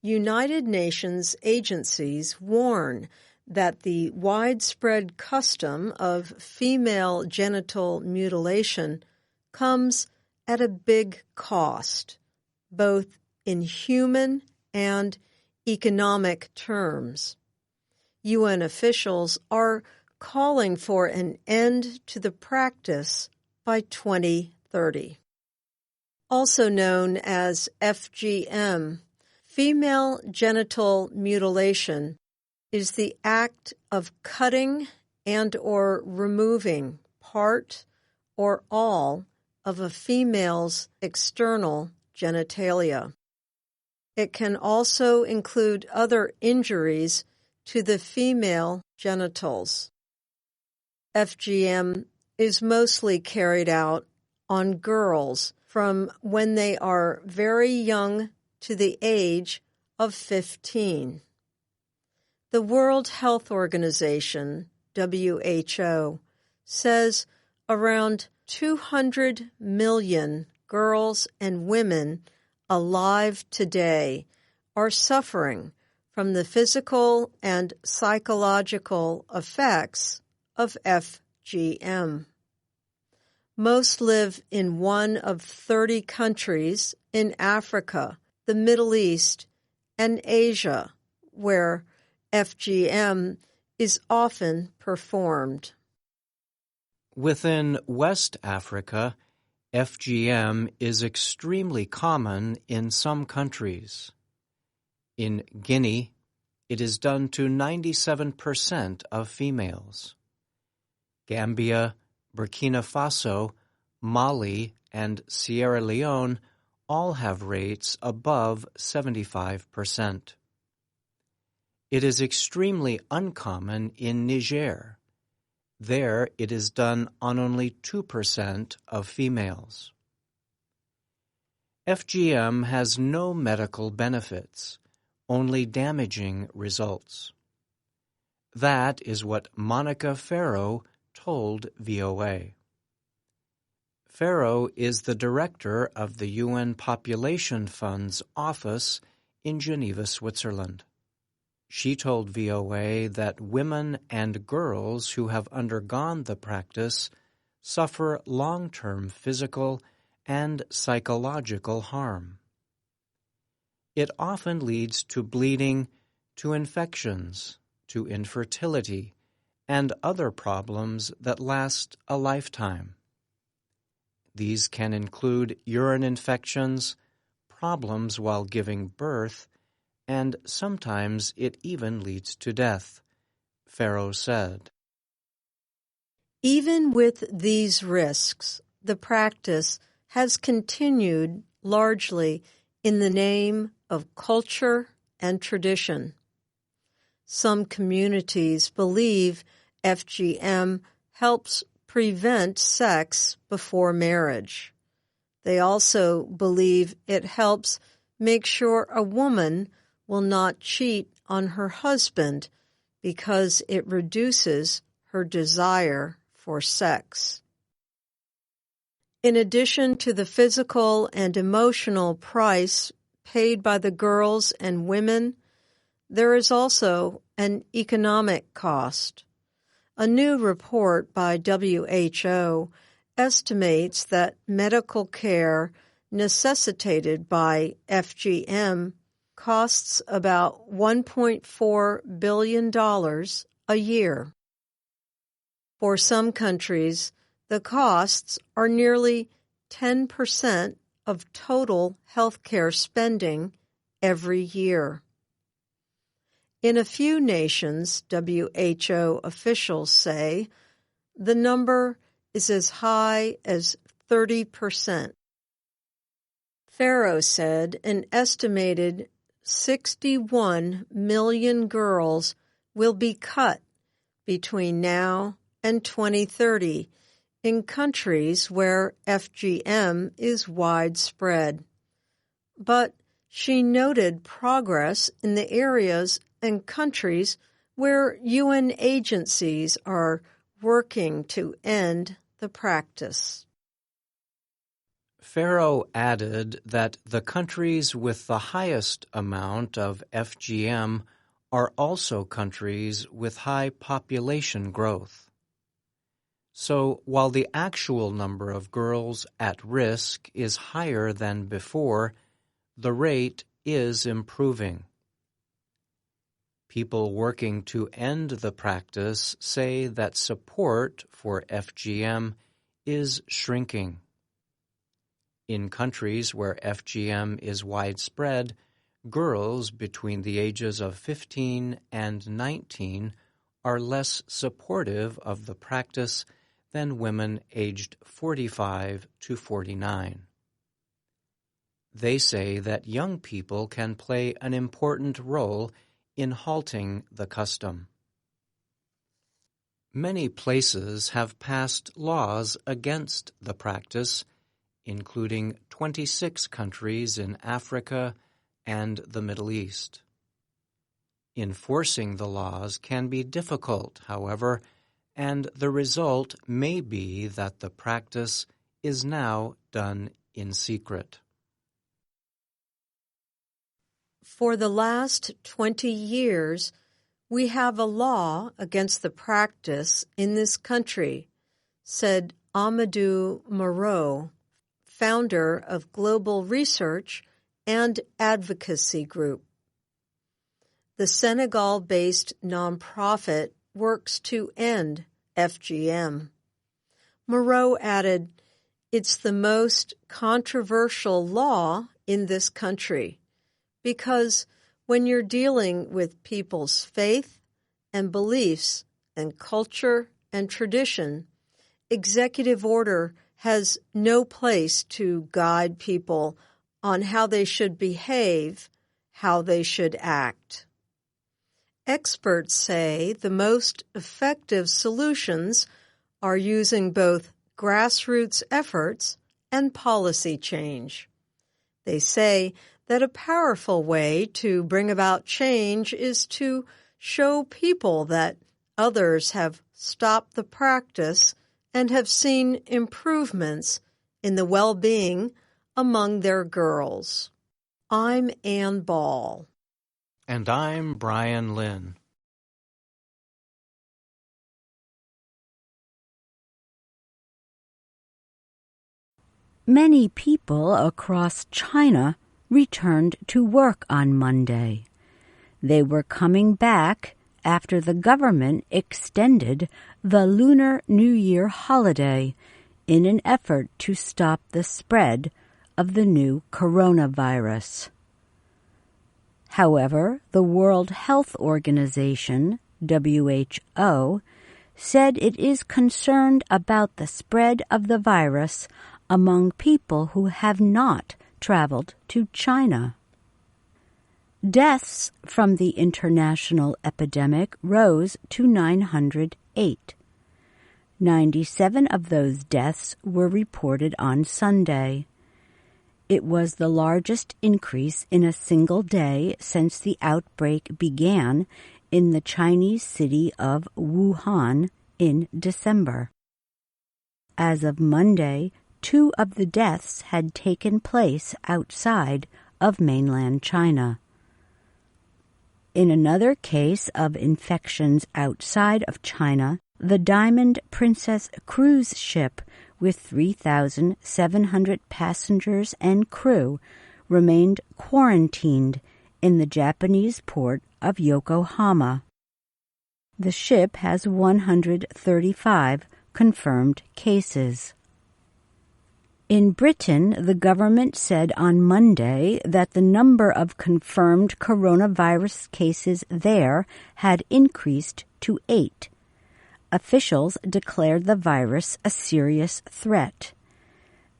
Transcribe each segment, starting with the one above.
United Nations agencies warn that the widespread custom of female genital mutilation comes at a big cost, both in human and economic terms. UN officials are calling for an end to the practice by 2030. Also known as FGM, female genital mutilation is the act of cutting and or removing part or all of a female's external genitalia. It can also include other injuries to the female genitals. FGM is mostly carried out on girls from when they are very young to the age of 15. The World Health Organization, WHO, says around 200 million girls and women alive today are suffering from the physical and psychological effects of FGM. Most live in one of 30 countries in Africa, the Middle East, and Asia, where FGM is often performed. Within West Africa, FGM is extremely common in some countries. In Guinea, it is done to 97% of females. Gambia, Burkina Faso, Mali, and Sierra Leone all have rates above 75%. It is extremely uncommon in Niger. There it is done on only 2% of females. FGM has no medical benefits, only damaging results. That is what Monica Farrow told VOA. Farrow is the director of the UN Population Fund's office in Geneva, Switzerland. She told VOA that women and girls who have undergone the practice suffer long-term physical and psychological harm. It often leads to bleeding, to infections, to infertility, and other problems that last a lifetime. These can include urine infections, problems while giving birth, and sometimes it even leads to death, Farrow said. Even with these risks, the practice has continued largely in the name of culture and tradition. Some communities believe FGM helps prevent sex before marriage. They also believe it helps make sure a woman will not cheat on her husband because it reduces her desire for sex. In addition to the physical and emotional price paid by the girls and women, there is also an economic cost. A new report by WHO estimates that medical care necessitated by FGM costs about $1.4 billion a year. For some countries, the costs are nearly 10% of total healthcare spending every year. In a few nations, WHO officials say, the number is as high as 30%. Farrow said an estimated 61 million girls will be cut between now and 2030 in countries where FGM is widespread. But she noted progress in the areas and countries where UN agencies are working to end the practice. Farrow added that the countries with the highest amount of FGM are also countries with high population growth. So while the actual number of girls at risk is higher than before, the rate is improving. People working to end the practice say that support for FGM is shrinking. In countries where FGM is widespread, girls between the ages of 15 and 19 are less supportive of the practice than women aged 45 to 49. They say that young people can play an important role in halting the custom. Many places have passed laws against the practice, including 26 countries in Africa and the Middle East. Enforcing the laws can be difficult, however, and the result may be that the practice is now done in secret. For the last 20 years, we have a law against the practice in this country, said Amadou Moreau, founder of Global Research and Advocacy Group. The Senegal-based nonprofit works to end FGM. Moreau added, "It's the most controversial law in this country because when you're dealing with people's faith and beliefs and culture and tradition, executive order has no place to guide people on how they should behave, how they should act." Experts say the most effective solutions are using both grassroots efforts and policy change. They say that a powerful way to bring about change is to show people that others have stopped the practice and have seen improvements in the well-being among their girls. I'm Ann Ball. And I'm Brian Lynn. Many people across China returned to work on Monday. They were coming back after the government extended the Lunar New Year holiday in an effort to stop the spread of the new coronavirus. However, the World Health Organization, WHO, said it is concerned about the spread of the virus among people who have not traveled to China. Deaths from the international epidemic rose to 908. 97 of those deaths were reported on Sunday. It was the largest increase in a single day since the outbreak began in the Chinese city of Wuhan in December. As of Monday, 2 of the deaths had taken place outside of mainland China. In another case of infections outside of China, the Diamond Princess cruise ship with 3,700 passengers and crew remained quarantined in the Japanese port of Yokohama. The ship has 135 confirmed cases. In Britain, the government said on Monday that the number of confirmed coronavirus cases there had increased to 8. Officials declared the virus a serious threat.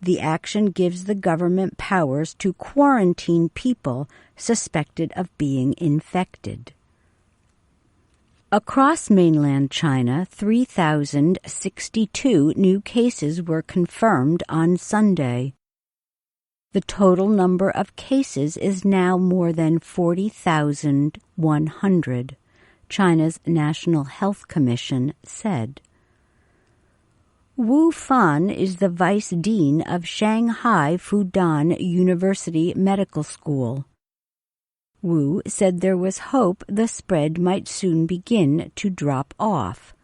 The action gives the government powers to quarantine people suspected of being infected. Across mainland China, 3,062 new cases were confirmed on Sunday. The total number of cases is now more than 40,100, China's National Health Commission said. Wu Fan is the vice dean of Shanghai Fudan University Medical School. Wu said there was hope the spread might soon begin to drop off.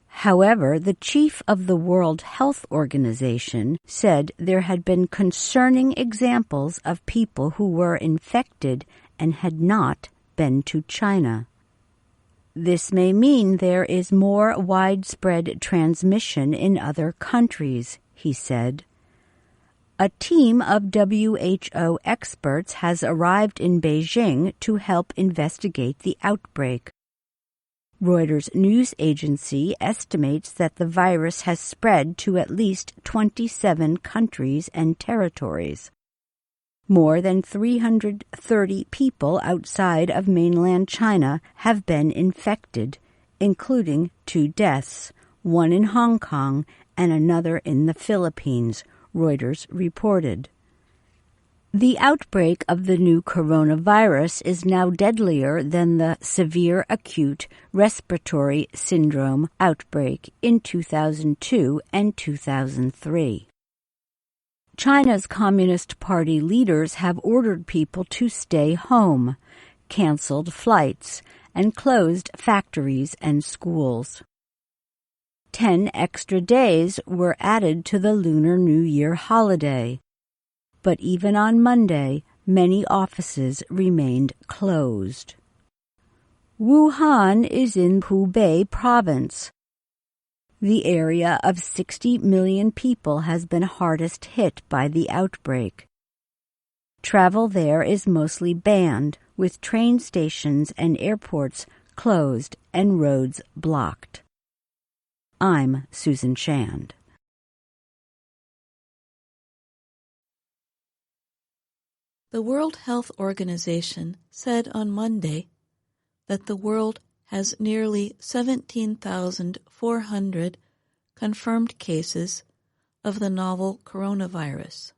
However, the chief of the World Health Organization said there had been concerning examples of people who were infected and had not been to China. This may mean there is more widespread transmission in other countries, he said. A team of WHO experts has arrived in Beijing to help investigate the outbreak. Reuters news agency estimates that the virus has spread to at least 27 countries and territories. More than 330 people outside of mainland China have been infected, including 2 deaths, one in Hong Kong and another in the Philippines, Reuters reported. The outbreak of the new coronavirus is now deadlier than the severe acute respiratory syndrome outbreak in 2002 and 2003. China's Communist Party leaders have ordered people to stay home, canceled flights, and closed factories and schools. 10 extra days were added to the Lunar New Year holiday. But even on Monday, many offices remained closed. Wuhan is in Hubei province. The area of 60 million people has been hardest hit by the outbreak. Travel there is mostly banned, with train stations and airports closed and roads blocked. I'm Susan Shand. The World Health Organization said on Monday that the world has nearly 17,400 confirmed cases of the novel coronavirus.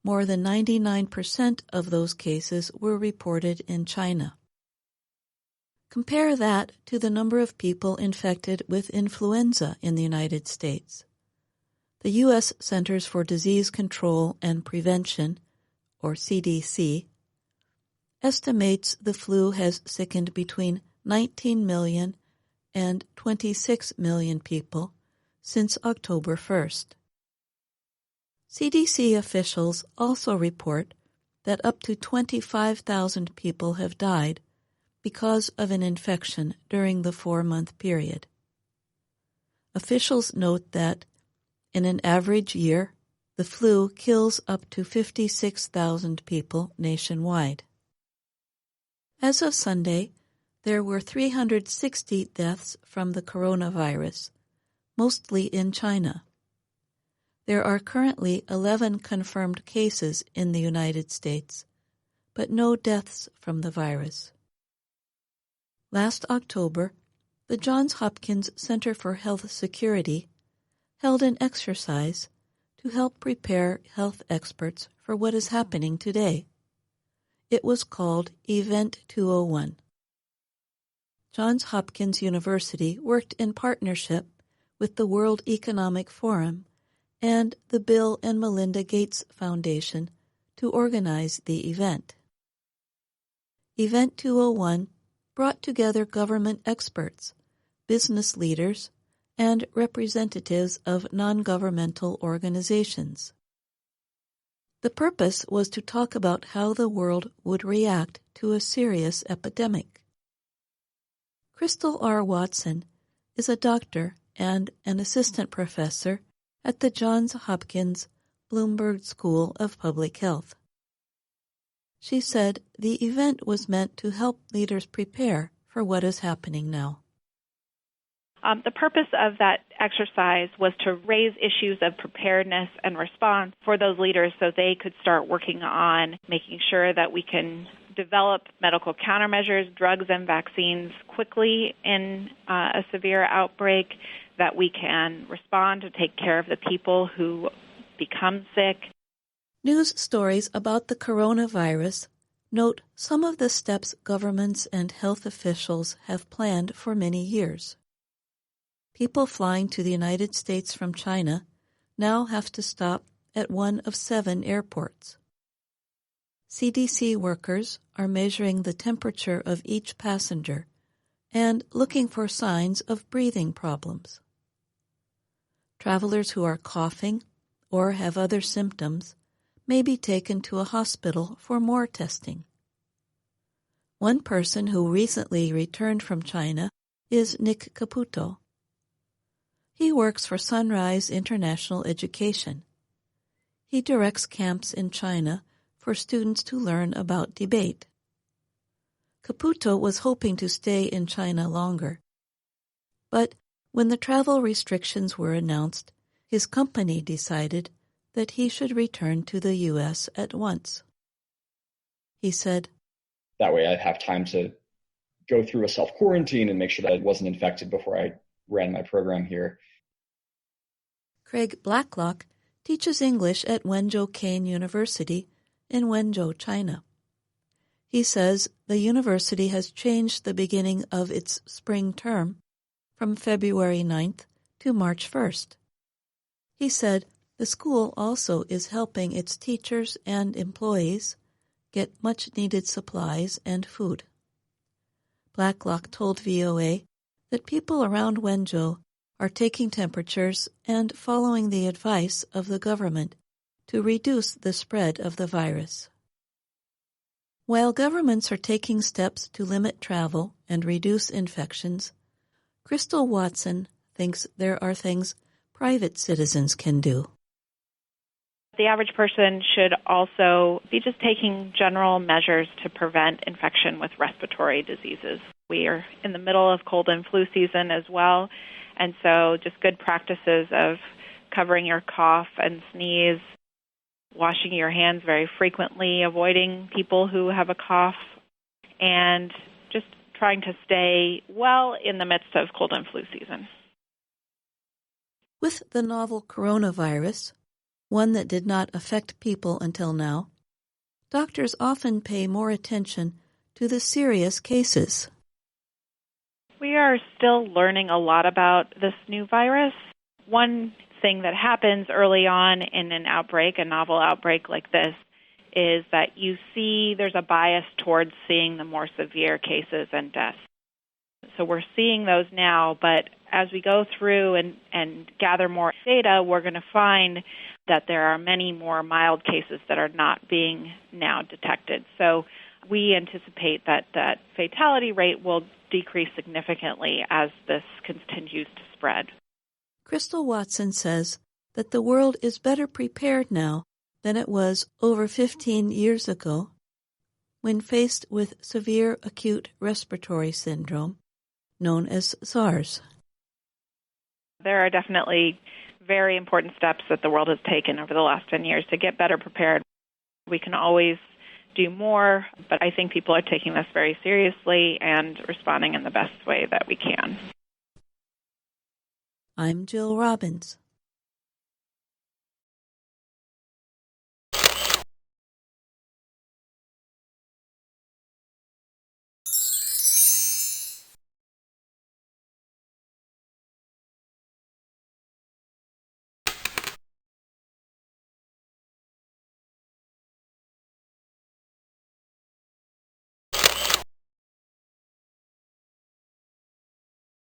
More than 99% of those cases were reported in China. Compare that to the number of people infected with influenza in the United States. The U.S. Centers for Disease Control and Prevention, or CDC, estimates the flu has sickened between 19 million and 26 million people since October 1st. CDC officials also report that up to 25,000 people have died because of an infection during the 4-month period. Officials note that, in an average year, the flu kills up to 56,000 people nationwide. As of Sunday, there were 360 deaths from the coronavirus, mostly in China. There are currently 11 confirmed cases in the United States, but no deaths from the virus. Last October, the Johns Hopkins Center for Health Security held an exercise to help prepare health experts for what is happening today. It was called Event 201. Johns Hopkins University worked in partnership with the World Economic Forum and the Bill and Melinda Gates Foundation to organize the event. Event 201 brought together government experts, business leaders, and representatives of non-governmental organizations. The purpose was to talk about how the world would react to a serious epidemic. Crystal R. Watson is a doctor and an assistant professor at the Johns Hopkins Bloomberg School of Public Health. She said the event was meant to help leaders prepare for what is happening now. The purpose of that exercise was to raise issues of preparedness and response for those leaders so they could start working on making sure that we can develop medical countermeasures, drugs, and vaccines quickly in a severe outbreak, that we can respond to take care of the people who become sick. News stories about the coronavirus note some of the steps governments and health officials have planned for many years. People flying to the United States from China now have to stop at one of 7 airports. CDC workers are measuring the temperature of each passenger and looking for signs of breathing problems. Travelers who are coughing or have other symptoms may be taken to a hospital for more testing. One person who recently returned from China is Nick Caputo. He works for Sunrise International Education. He directs camps in China for students to learn about debate. Caputo was hoping to stay in China longer, but when the travel restrictions were announced, his company decided that he should return to the U.S. at once. He said, "That way I'd have time to go through a self-quarantine and make sure that I wasn't infected before I ran my program here." Craig Blacklock teaches English at Wenzhou Kane University in Wenzhou, China. He says the university has changed the beginning of its spring term from February 9th to March 1st. He said the school also is helping its teachers and employees get much-needed supplies and food. Blacklock told VOA that people around Wenzhou are taking temperatures and following the advice of the government to reduce the spread of the virus. While governments are taking steps to limit travel and reduce infections, Crystal Watson thinks there are things private citizens can do. The average person should also be just taking general measures to prevent infection with respiratory diseases. We are in the middle of cold and flu season as well, and so just good practices of covering your cough and sneeze, washing your hands very frequently, avoiding people who have a cough, and just trying to stay well in the midst of cold and flu season. With the novel coronavirus, one that did not affect people until now, doctors often pay more attention to the serious cases. We are still learning a lot about this new virus. One thing that happens early on in an outbreak, a novel outbreak like this, is that you see there's a bias towards seeing the more severe cases and deaths. So we're seeing those now, but as we go through and gather more data, we're going to find that there are many more mild cases that are not being now detected. So we anticipate that that fatality rate will decrease significantly as this continues to spread. Crystal Watson says that the world is better prepared now than it was over 15 years ago when faced with severe acute respiratory syndrome, known as SARS. There are definitely very important steps that the world has taken over the last 10 years to get better prepared. We can always do more, but I think people are taking this very seriously and responding in the best way that we can. I'm Jill Robbins.